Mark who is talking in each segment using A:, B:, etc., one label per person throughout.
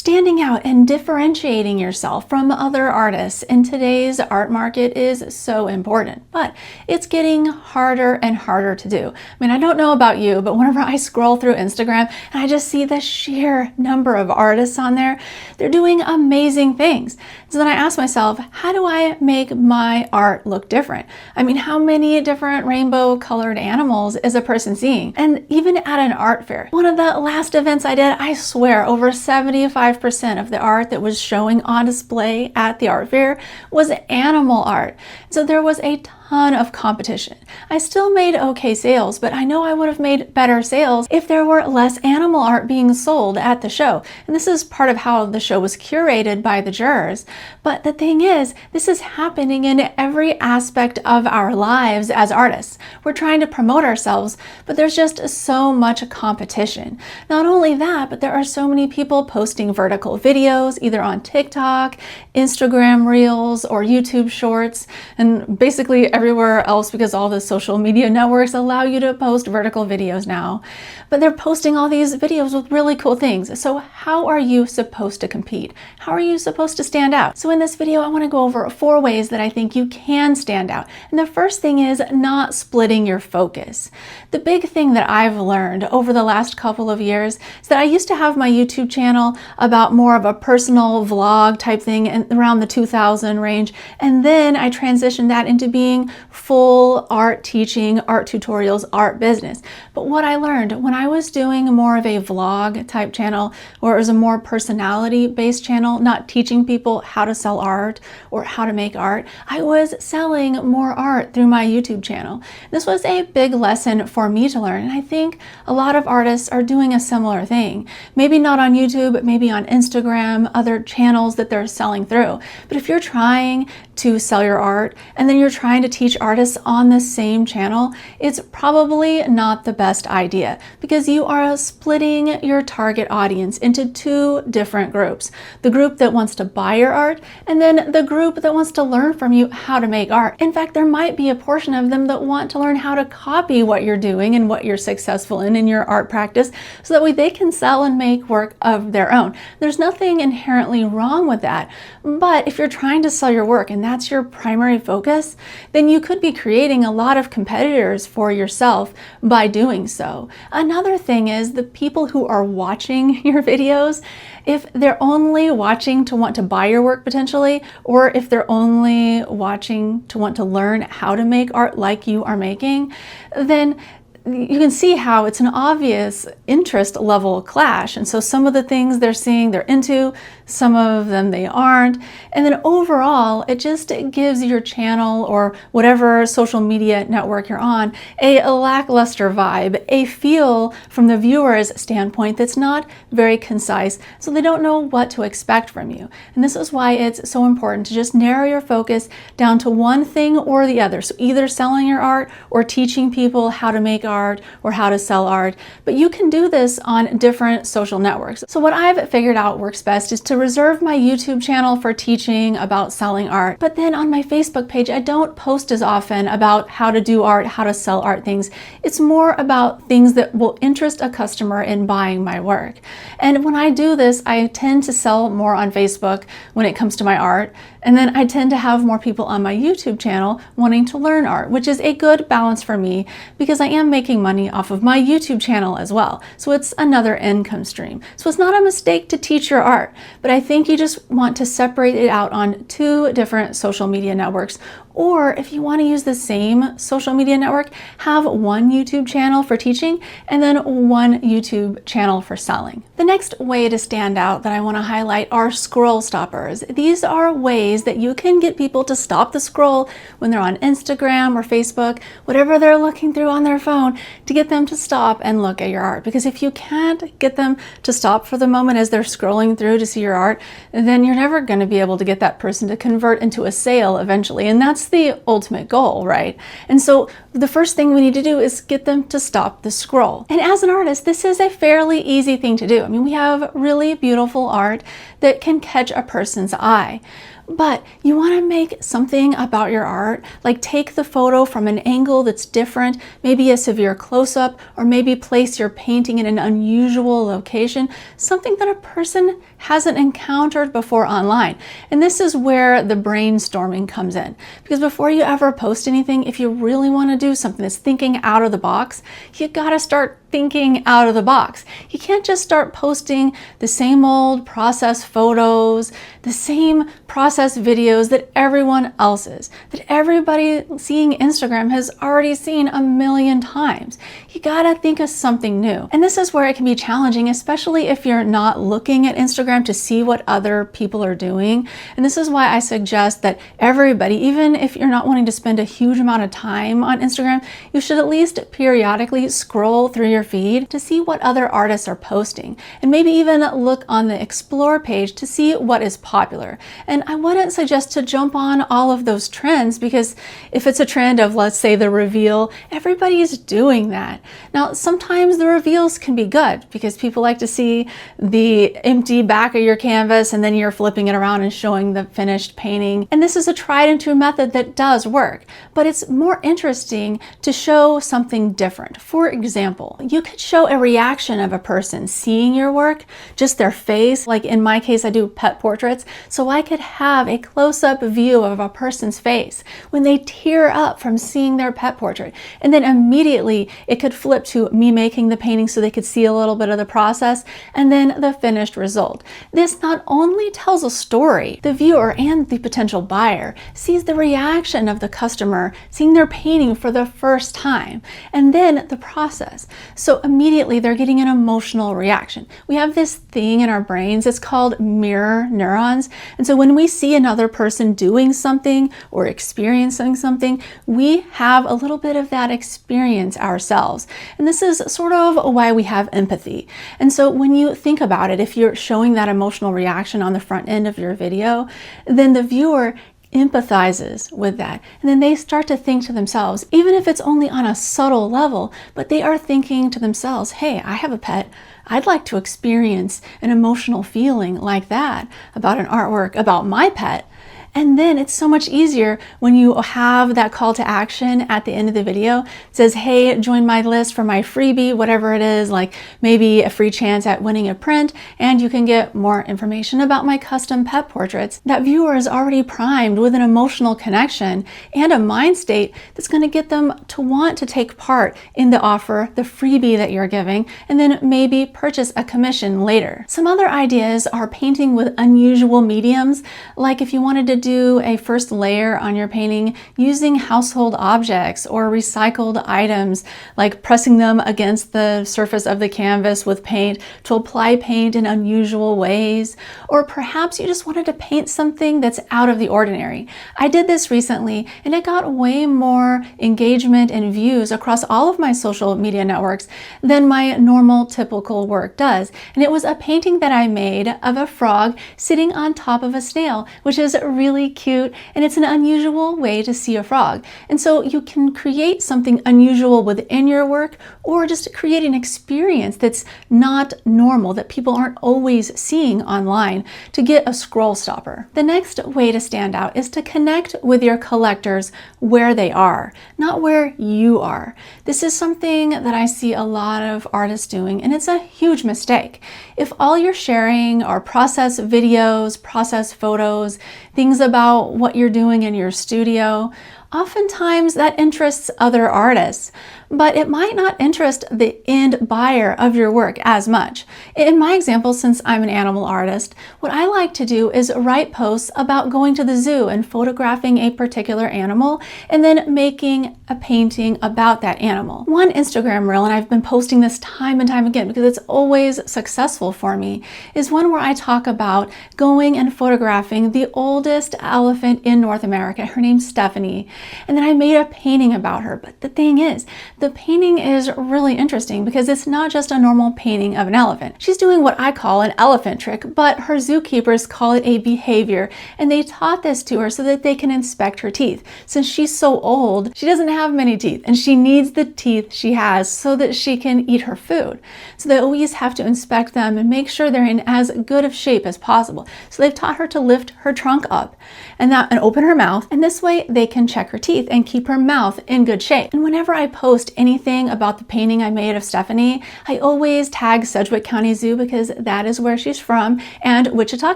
A: Standing out and differentiating yourself from other artists in today's art market is so important, but it's getting harder and harder to do. I mean, I don't know about you, but whenever I scroll through Instagram and I just see the sheer number of artists on there, they're doing amazing things. So then I ask myself, how do I make my art look different? I mean, how many different rainbow colored animals is a person seeing? And even at an art fair, one of the last events I did, I swear over 75% of the art that was showing on display at the art fair was animal art. So there was a ton of competition. I still made okay sales, but I know I would have made better sales if there were less animal art being sold at the show. And this is part of how the show was curated by the jurors. But the thing is, this is happening in every aspect of our lives as artists. We're trying to promote ourselves, but there's just so much competition. Not only that, but there are so many people posting vertical videos, either on TikTok, Instagram Reels, or YouTube Shorts, and basically everywhere else, because all the social media networks allow you to post vertical videos now. But they're posting all these videos with really cool things. So how are you supposed to compete? How are you supposed to stand out? So in this video, I want to go over 4 ways that I think you can stand out. And the first thing is not splitting your focus. The big thing that I've learned over the last couple of years is that I used to have my YouTube channel about more of a personal vlog type thing and around the 2000 range. And then I transitioned that into being full art teaching, art tutorials, art business. But what I learned when I was doing more of a vlog type channel, or it was a more personality based channel, not teaching people how to sell art or how to make art, I was selling more art through my YouTube channel. This was a big lesson for me to learn, and I think a lot of artists are doing a similar thing. Maybe not on YouTube, but maybe on Instagram, other channels that they're selling through. But if you're trying to sell your art and then you're trying to teach artists on the same channel, it's probably not the best idea, because you are splitting your target audience into 2 different groups. The group that wants to buy your art, and then the group that wants to learn from you how to make art. In fact, there might be a portion of them that want to learn how to copy what you're doing and what you're successful in your art practice, so that way they can sell and make work of their own. There's nothing inherently wrong with that. But if you're trying to sell your work and that's your primary focus, then you could be creating a lot of competitors for yourself by doing so. Another thing is the people who are watching your videos, if they're only watching to want to buy your work potentially, or if they're only watching to want to learn how to make art like you are making, then you can see how it's an obvious interest level clash. And so some of the things they're seeing, they're into, some of them they aren't. And then overall, it just gives your channel or whatever social media network you're on a lackluster vibe, a feel from the viewer's standpoint that's not very concise, so they don't know what to expect from you. And this is why it's so important to just narrow your focus down to one thing or the other. So either selling your art or teaching people how to make art or how to sell art. But you can do this on different social networks. So what I've figured out works best is to reserve my YouTube channel for teaching about selling art. But then on my Facebook page, I don't post as often about how to do art, how to sell art things. It's more about things that will interest a customer in buying my work. And when I do this, I tend to sell more on Facebook when it comes to my art. And then I tend to have more people on my YouTube channel wanting to learn art, which is a good balance for me because I am making money off of my YouTube channel as well. So it's another income stream. So it's not a mistake to teach your art, but I think you just want to separate it out on 2 different social media networks. Or if you want to use the same social media network, have one YouTube channel for teaching and then one YouTube channel for selling. The next way to stand out that I want to highlight are scroll stoppers. These are ways that you can get people to stop the scroll when they're on Instagram or Facebook, whatever they're looking through on their phone, to get them to stop and look at your art. Because if you can't get them to stop for the moment as they're scrolling through to see your art, then you're never going to be able to get that person to convert into a sale eventually. And that's the ultimate goal, right? And so the first thing we need to do is get them to stop the scroll. And as an artist, this is a fairly easy thing to do. I mean, we have really beautiful art that can catch a person's eye. But you want to make something about your art, like take the photo from an angle that's different, maybe a severe close-up, or maybe place your painting in an unusual location, something that a person hasn't encountered before online. And this is where the brainstorming comes in. Because before you ever post anything, if you really want to do something that's thinking out of the box, you gotta start thinking out of the box. You can't just start posting the same old process photos, the same process videos that everyone else is, that everybody seeing Instagram has already seen a million times. You gotta think of something new. And this is where it can be challenging, especially if you're not looking at Instagram to see what other people are doing. And this is why I suggest that everybody, even if you're not wanting to spend a huge amount of time on Instagram, you should at least periodically scroll through your feed to see what other artists are posting, and maybe even look on the explore page to see what is popular. And I wouldn't suggest to jump on all of those trends, because if it's a trend of, let's say, the reveal, everybody's doing that. Now, sometimes the reveals can be good because people like to see the empty back of your canvas and then you're flipping it around and showing the finished painting. And this is a tried and true method that does work, but it's more interesting to show something different. For example, you could show a reaction of a person seeing your work, just their face. Like in my case, I do pet portraits, so I could have a close-up view of a person's face when they tear up from seeing their pet portrait. And then immediately it could flip to me making the painting so they could see a little bit of the process and then the finished result. This not only tells a story, the viewer and the potential buyer sees the reaction of the customer seeing their painting for the first time, and then the process. So immediately they're getting an emotional reaction. We have this thing in our brains, it's called mirror neurons. And so when we see another person doing something or experiencing something, we have a little bit of that experience ourselves. And this is sort of why we have empathy. And so when you think about it, if you're showing that emotional reaction on the front end of your video, then the viewer empathizes with that. And then they start to think to themselves, even if it's only on a subtle level, but they are thinking to themselves, hey, I have a pet. I'd like to experience an emotional feeling like that about an artwork about my pet. And then it's so much easier when you have that call to action at the end of the video. It says, hey, join my list for my freebie, whatever it is, like maybe a free chance at winning a print, and you can get more information about my custom pet portraits. That viewer is already primed with an emotional connection and a mind state that's going to get them to want to take part in the offer, the freebie that you're giving, and then maybe purchase a commission later. Some other ideas are painting with unusual mediums, like if you wanted to do a first layer on your painting using household objects or recycled items, like pressing them against the surface of the canvas with paint to apply paint in unusual ways. Or perhaps you just wanted to paint something that's out of the ordinary. I did this recently and it got way more engagement and views across all of my social media networks than my normal typical work does. And it was a painting that I made of a frog sitting on top of a snail, which is really cute, and it's an unusual way to see a frog. And so you can create something unusual within your work, or just create an experience that's not normal, that people aren't always seeing online, to get a scroll stopper. The next way to stand out is to connect with your collectors where they are, not where you are. This is something that I see a lot of artists doing, and it's a huge mistake. If all you're sharing are process videos, process photos, things about what you're doing in your studio, oftentimes that interests other artists, but it might not interest the end buyer of your work as much. In my example, since I'm an animal artist, what I like to do is write posts about going to the zoo and photographing a particular animal and then making a painting about that animal. One Instagram reel, and I've been posting this time and time again because it's always successful for me, is one where I talk about going and photographing the oldest elephant in North America. Her name's Stephanie. And then I made a painting about her. But the thing is, the painting is really interesting because it's not just a normal painting of an elephant. She's doing what I call an elephant trick, but her zookeepers call it a behavior, and they taught this to her so that they can inspect her teeth. Since she's so old, she doesn't have many teeth, and she needs the teeth she has so that she can eat her food. So they always have to inspect them and make sure they're in as good of shape as possible. So they've taught her to lift her trunk up and open her mouth, and this way they can check her teeth and keep her mouth in good shape. And whenever I post anything about the painting I made of Stephanie, I always tag Sedgwick County Zoo because that is where she's from, and Wichita,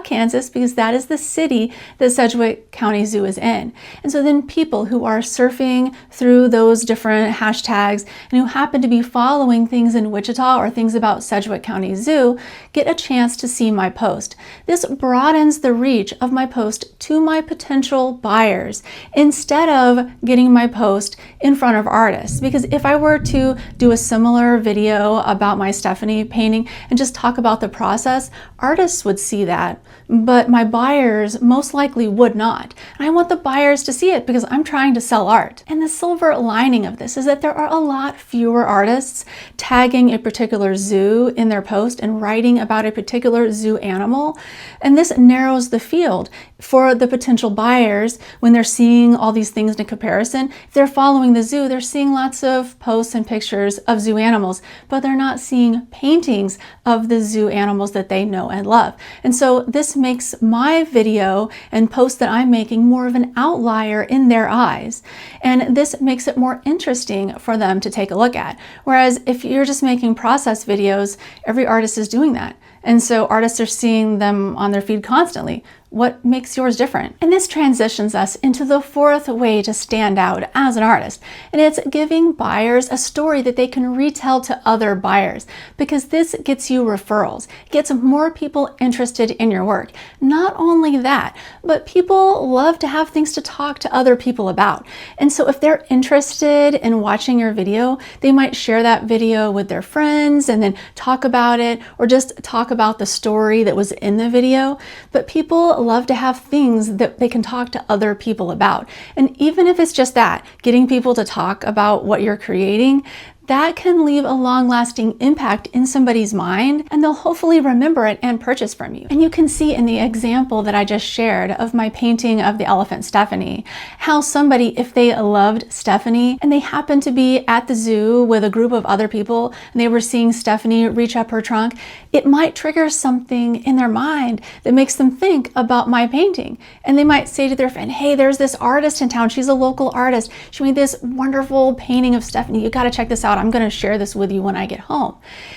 A: Kansas, because that is the city that Sedgwick County Zoo is in. And so then people who are surfing through those different hashtags and who happen to be following things in Wichita or things about Sedgwick County Zoo get a chance to see my post. This broadens the reach of my post to my potential buyers instead of getting my post in front of artists. Because if I were to do a similar video about my Stephanie painting and just talk about the process, artists would see that, but my buyers most likely would not. And I want the buyers to see it because I'm trying to sell art. And the silver lining of this is that there are a lot fewer artists tagging a particular zoo in their post and writing about a particular zoo animal. And this narrows the field for the potential buyers when they're seeing all these things in comparison. If they're following the zoo, they're seeing lots of posts and pictures of zoo animals, but they're not seeing paintings of the zoo animals that they know and love. And so this makes my video and post that I'm making more of an outlier in their eyes. And this makes it more interesting for them to take a look at. Whereas if you're just making process videos, every artist is doing that. And so artists are seeing them on their feed constantly. What makes yours different? And this transitions us into the fourth way to stand out as an artist. And it's giving buyers a story that they can retell to other buyers, because this gets you referrals. It gets more people interested in your work. Not only that, but people love to have things to talk to other people about. And so if they're interested in watching your video, they might share that video with their friends and then talk about it, or just talk about the story that was in the video. But people love to have things that they can talk to other people about. And even if it's just that, getting people to talk about what you're creating, that can leave a long-lasting impact in somebody's mind, and they'll hopefully remember it and purchase from you. And you can see in the example that I just shared of my painting of the elephant Stephanie, how somebody, if they loved Stephanie and they happened to be at the zoo with a group of other people and they were seeing Stephanie reach up her trunk, it might trigger something in their mind that makes them think about my painting. And they might say to their friend, hey, there's this artist in town. She's a local artist. She made this wonderful painting of Stephanie. You got to check this out. I'm going to share this with you when I get home.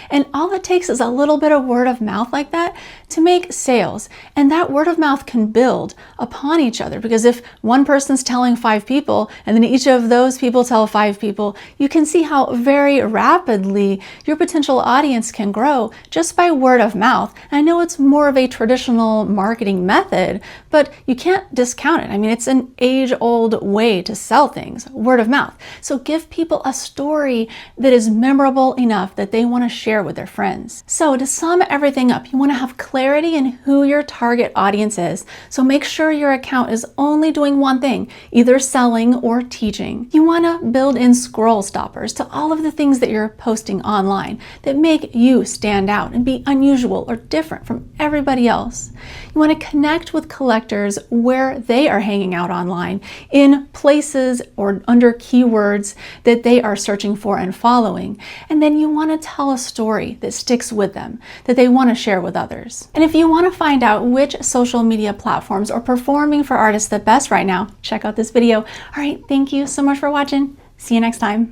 A: And all it takes is a little bit of word of mouth like that to make sales. And that word of mouth can build upon each other, because if one person's telling 5 people and then each of those people tell 5 people, you can see how very rapidly your potential audience can grow just by word of mouth. And I know it's more of a traditional marketing method, but you can't discount it. I mean, it's an age-old way to sell things, word of mouth. So give people a story that is memorable enough that they want to share with their friends. So to sum everything up, you want to have clarity in who your target audience is. So make sure your account is only doing one thing, either selling or teaching. You want to build in scroll stoppers to all of the things that you're posting online that make you stand out and be unusual or different from everybody else. You want to connect with collectors where they are hanging out online, in places or under keywords that they are searching for and following. And then you want to tell a story that sticks with them, that they want to share with others. And if you want to find out which social media platforms are performing for artists the best right now, check out this video. All right, thank you so much for watching. See you next time.